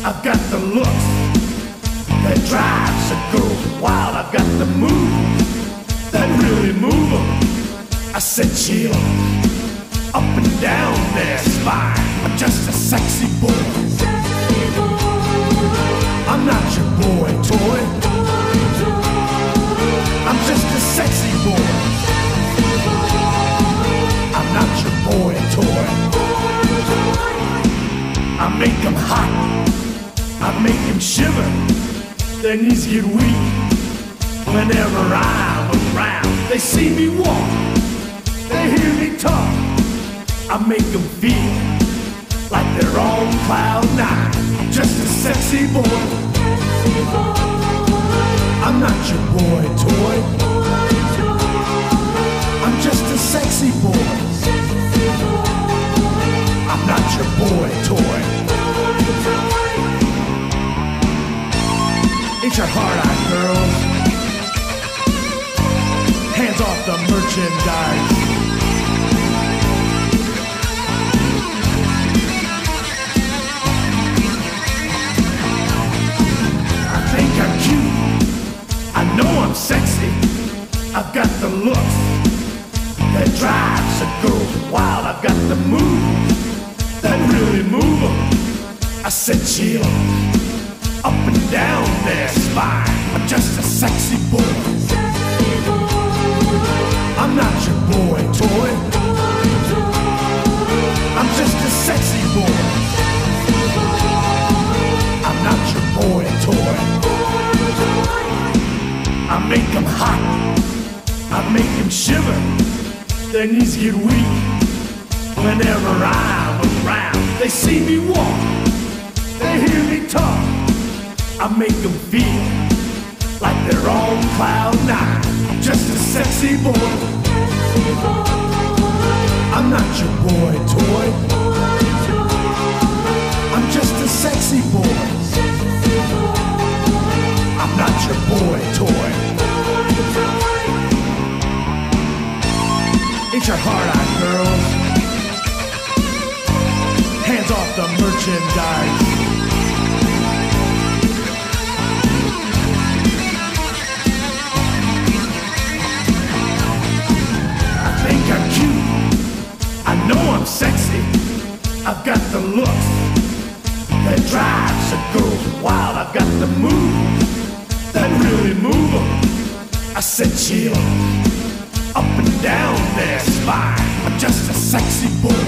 I've got the looks that drives a girl wild. I've got the moves that really move 'em. I said chill up and down their spine. I'm just a sexy boy. I'm not your boy toy. I'm just a sexy boy. I'm not your boy toy. I make 'em hot, I make 'em shiver. Their knees get weak whenever I'm around. They see me walk, they hear me talk. I make 'em feel like they're on cloud nine. Just a sexy boy. I'm not your boy toy. I'm just a sexy boy. I'm not your boy toy. Ain't your hard-eyed girls? Hands off the merchandise. I think I'm cute. I know I'm sexy. I've got the looks that drives a girl wild. I've got the moves that really move 'em. I said chill up and down their spine. I'm just a sexy boy. I'm not your boy toy. I'm just a sexy boy. I'm not your boy toy. I make 'em hot, I make 'em shiver. Their knees get weak whenever I'm around. They see me walk, they hear me talk. I make 'em feel like they're on cloud nine. Just a sexy boy. I'm not your boy toy. I'm just a sexy boy. I'm not your boy toy. Ain't your hard-eyed girls? Hands off the merchandise. I think I'm cute. I know I'm sexy. I've got the looks that drives a girl wild. I've got the moves that really move 'em. I said chill up and down their spine. I'm just a sexy boy.